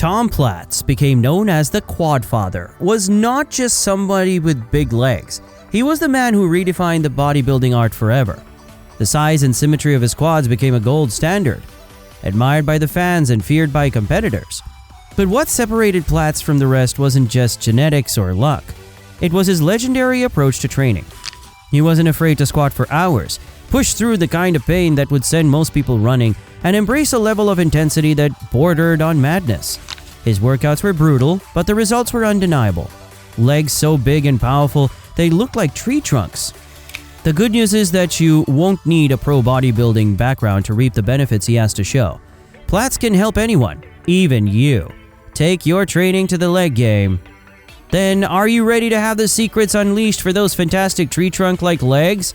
Tom Platz became known as the Quad Father, was not just somebody with big legs. He was the man who redefined the bodybuilding art forever. The size and symmetry of his quads became a gold standard, admired by the fans and feared by competitors. But what separated Platz from the rest wasn't just genetics or luck. It was his legendary approach to training. He wasn't afraid to squat for hours, push through the kind of pain that would send most people running, and embrace a level of intensity that bordered on madness. His workouts were brutal, but the results were undeniable. Legs so big and powerful, they looked like tree trunks. The good news is that you won't need a pro bodybuilding background to reap the benefits he has to show. Platz can help anyone, even you. Take your training to the leg game. Then, are you ready to have the secrets unleashed for those fantastic tree trunk-like legs?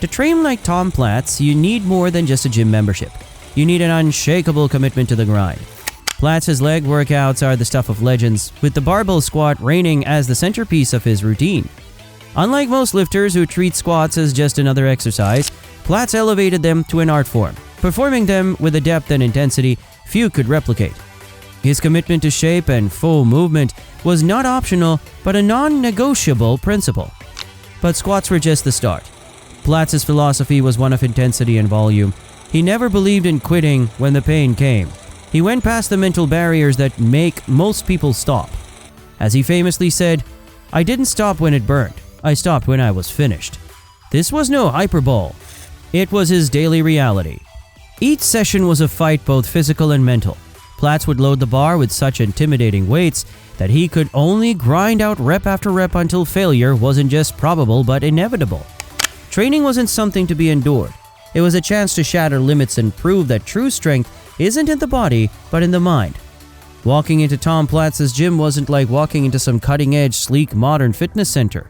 To train like Tom Platz, you need more than just a gym membership. You need an unshakable commitment to the grind. Platz's leg workouts are the stuff of legends, with the barbell squat reigning as the centerpiece of his routine. Unlike most lifters who treat squats as just another exercise, Platz elevated them to an art form, performing them with a depth and intensity few could replicate. His commitment to shape and full movement was not optional, but a non-negotiable principle. But squats were just the start. Platz's philosophy was one of intensity and volume. He never believed in quitting when the pain came. He went past the mental barriers that make most people stop. As he famously said, "I didn't stop when it burned. I stopped when I was finished." This was no hyperbole. It was his daily reality. Each session was a fight, both physical and mental. Platz would load the bar with such intimidating weights that he could only grind out rep after rep until failure wasn't just probable but inevitable. Training wasn't something to be endured. It was a chance to shatter limits and prove that true strength isn't in the body, but in the mind. Walking into Tom Platz's gym wasn't like walking into some cutting-edge, sleek, modern fitness center.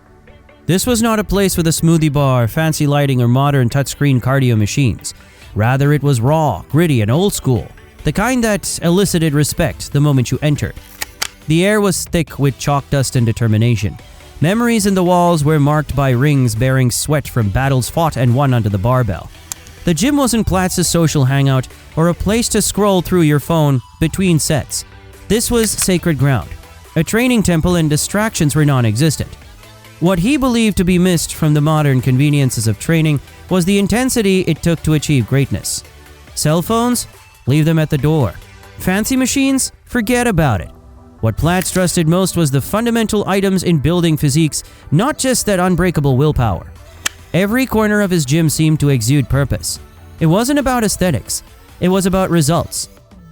This was not a place with a smoothie bar, fancy lighting, or modern touchscreen cardio machines. Rather, it was raw, gritty, and old school, the kind that elicited respect the moment you entered. The air was thick with chalk dust and determination. Memories in the walls were marked by rings bearing sweat from battles fought and won under the barbell. The gym wasn't Platz's social hangout or a place to scroll through your phone between sets. This was sacred ground, a training temple, and distractions were non-existent. What he believed to be missed from the modern conveniences of training was the intensity it took to achieve greatness. Cell phones? Leave them at the door. Fancy machines? Forget about it. What Platz trusted most was the fundamental items in building physiques, not just that unbreakable willpower. Every corner of his gym seemed to exude purpose. It wasn't about aesthetics. It was about results.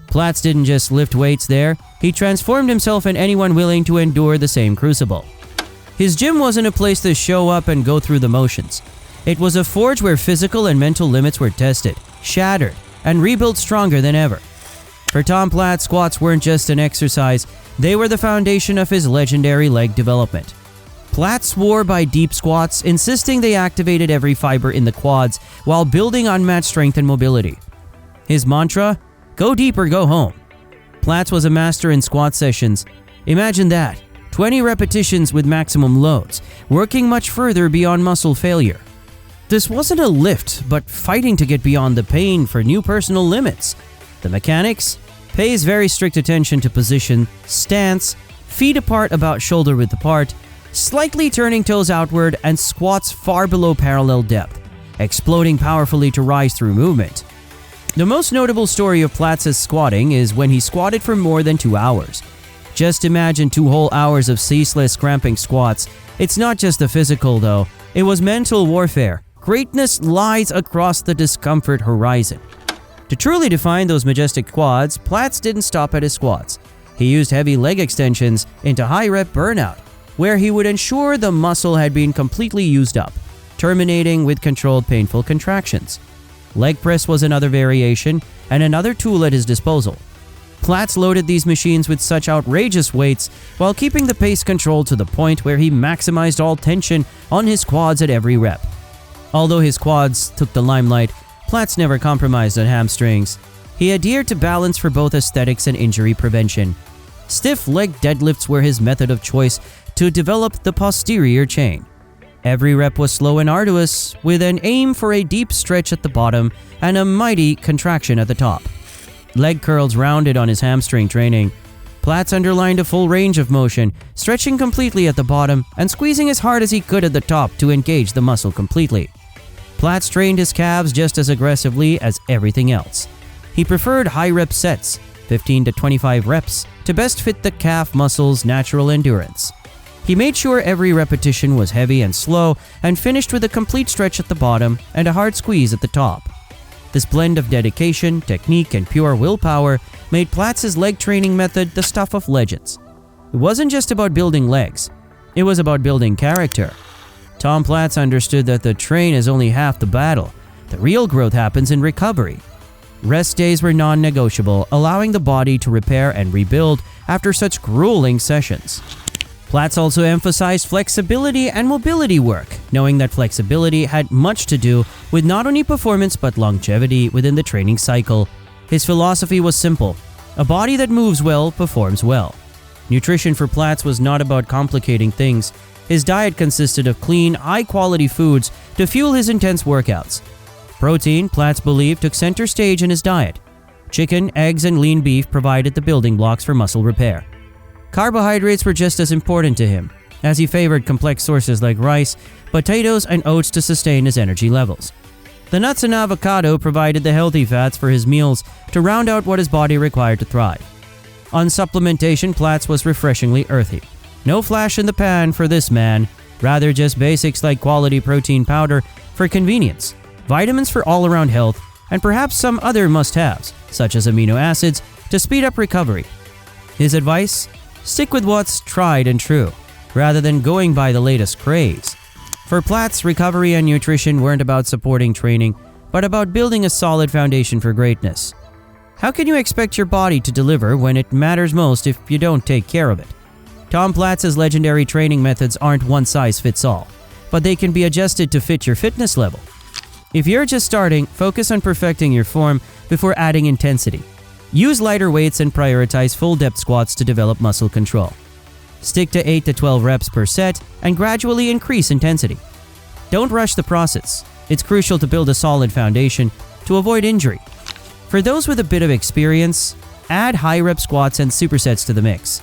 Platz didn't just lift weights there, he transformed himself and anyone willing to endure the same crucible. His gym wasn't a place to show up and go through the motions. It was a forge where physical and mental limits were tested, shattered, and rebuilt stronger than ever. For Tom Platz, squats weren't just an exercise, they were the foundation of his legendary leg development. Platz swore by deep squats, insisting they activated every fiber in the quads while building unmatched strength and mobility. His mantra? Go deep or go home. Platz was a master in squat sessions. Imagine that, 20 repetitions with maximum loads, working much further beyond muscle failure. This wasn't a lift, but fighting to get beyond the pain for new personal limits. The mechanics? Pays very strict attention to position, stance, feet apart about shoulder width apart, slightly turning toes outward, and squats far below parallel depth, exploding powerfully to rise through movement. The most notable story of Platz's squatting is when he squatted for more than 2 hours. Just imagine 2 whole hours of ceaseless cramping squats. It's not just the physical though, it was mental warfare. Greatness lies across the discomfort horizon. To truly define those majestic quads, Platz didn't stop at his squats. He used heavy leg extensions into high-rep burnout, where he would ensure the muscle had been completely used up, terminating with controlled painful contractions. Leg press was another variation and another tool at his disposal. Platz loaded these machines with such outrageous weights while keeping the pace controlled to the point where he maximized all tension on his quads at every rep. Although his quads took the limelight, Platz never compromised on hamstrings. He adhered to balance for both aesthetics and injury prevention. Stiff leg deadlifts were his method of choice to develop the posterior chain. Every rep was slow and arduous, with an aim for a deep stretch at the bottom and a mighty contraction at the top. Leg curls rounded on his hamstring training. Platz underlined a full range of motion, stretching completely at the bottom and squeezing as hard as he could at the top to engage the muscle completely. Platz trained his calves just as aggressively as everything else. He preferred high-rep sets, 15 to 25 reps, to best fit the calf muscle's natural endurance. He made sure every repetition was heavy and slow and finished with a complete stretch at the bottom and a hard squeeze at the top. This blend of dedication, technique, and pure willpower made Platz's leg training method the stuff of legends. It wasn't just about building legs, it was about building character. Tom Platz understood that the train is only half the battle. The real growth happens in recovery. Rest days were non-negotiable, allowing the body to repair and rebuild after such grueling sessions. Platz also emphasized flexibility and mobility work, knowing that flexibility had much to do with not only performance but longevity within the training cycle. His philosophy was simple: a body that moves well performs well. Nutrition for Platz was not about complicating things. His diet consisted of clean, high-quality foods to fuel his intense workouts. Protein, Platz believed, took center stage in his diet. Chicken, eggs, and lean beef provided the building blocks for muscle repair. Carbohydrates were just as important to him, as he favored complex sources like rice, potatoes, and oats to sustain his energy levels. The nuts and avocado provided the healthy fats for his meals to round out what his body required to thrive. On supplementation, Platz was refreshingly earthy. No flash in the pan for this man, rather just basics like quality protein powder for convenience, vitamins for all-around health, and perhaps some other must-haves, such as amino acids, to speed up recovery. His advice? Stick with what's tried and true, rather than going by the latest craze. For Platz, recovery and nutrition weren't about supporting training, but about building a solid foundation for greatness. How can you expect your body to deliver when it matters most if you don't take care of it? Tom Platz's legendary training methods aren't one-size-fits-all, but they can be adjusted to fit your fitness level. If you're just starting, focus on perfecting your form before adding intensity. Use lighter weights and prioritize full-depth squats to develop muscle control. Stick to 8 to 12 reps per set and gradually increase intensity. Don't rush the process. It's crucial to build a solid foundation to avoid injury. For those with a bit of experience, add high-rep squats and supersets to the mix.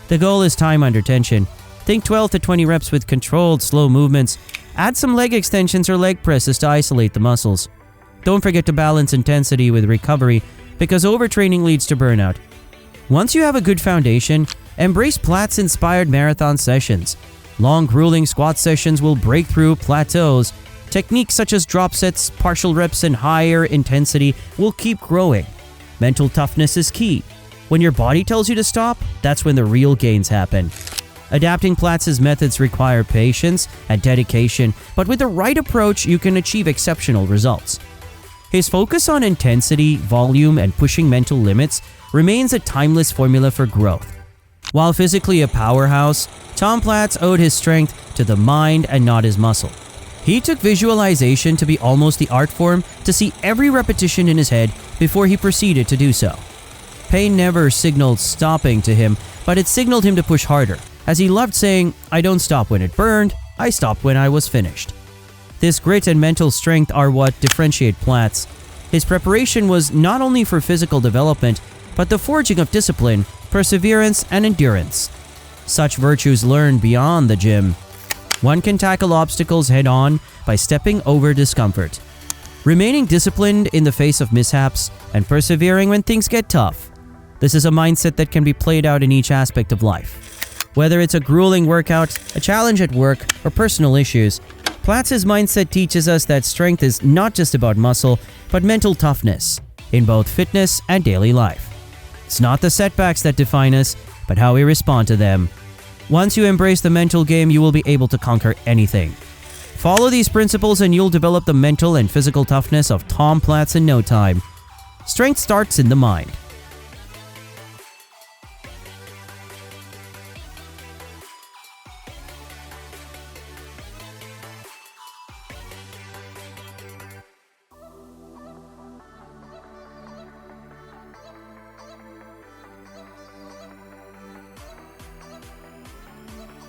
The goal is time under tension. Think 12 to 20 reps with controlled, slow movements. Add some leg extensions or leg presses to isolate the muscles. Don't forget to balance intensity with recovery, because overtraining leads to burnout. Once you have a good foundation, embrace Platz-inspired marathon sessions. Long, grueling squat sessions will break through plateaus. Techniques such as drop sets, partial reps, and higher intensity will keep growing. Mental toughness is key. When your body tells you to stop, that's when the real gains happen. Adapting Platz's methods require patience and dedication, but with the right approach, you can achieve exceptional results. His focus on intensity, volume, and pushing mental limits remains a timeless formula for growth. While physically a powerhouse, Tom Platz owed his strength to the mind and not his muscle. He took visualization to be almost the art form to see every repetition in his head before he proceeded to do so. Pain never signaled stopping to him, but it signaled him to push harder, as he loved saying, "I don't stop when it burned, I stopped when I was finished." This grit and mental strength are what differentiate Platz. His preparation was not only for physical development, but the forging of discipline, perseverance, and endurance. Such virtues learn beyond the gym. One can tackle obstacles head-on by stepping over discomfort, remaining disciplined in the face of mishaps, and persevering when things get tough. This is a mindset that can be played out in each aspect of life. Whether it's a grueling workout, a challenge at work, or personal issues, Platz's mindset teaches us that strength is not just about muscle, but mental toughness in both fitness and daily life. It's not the setbacks that define us, but how we respond to them. Once you embrace the mental game, you will be able to conquer anything. Follow these principles and you'll develop the mental and physical toughness of Tom Platz in no time. Strength starts in the mind.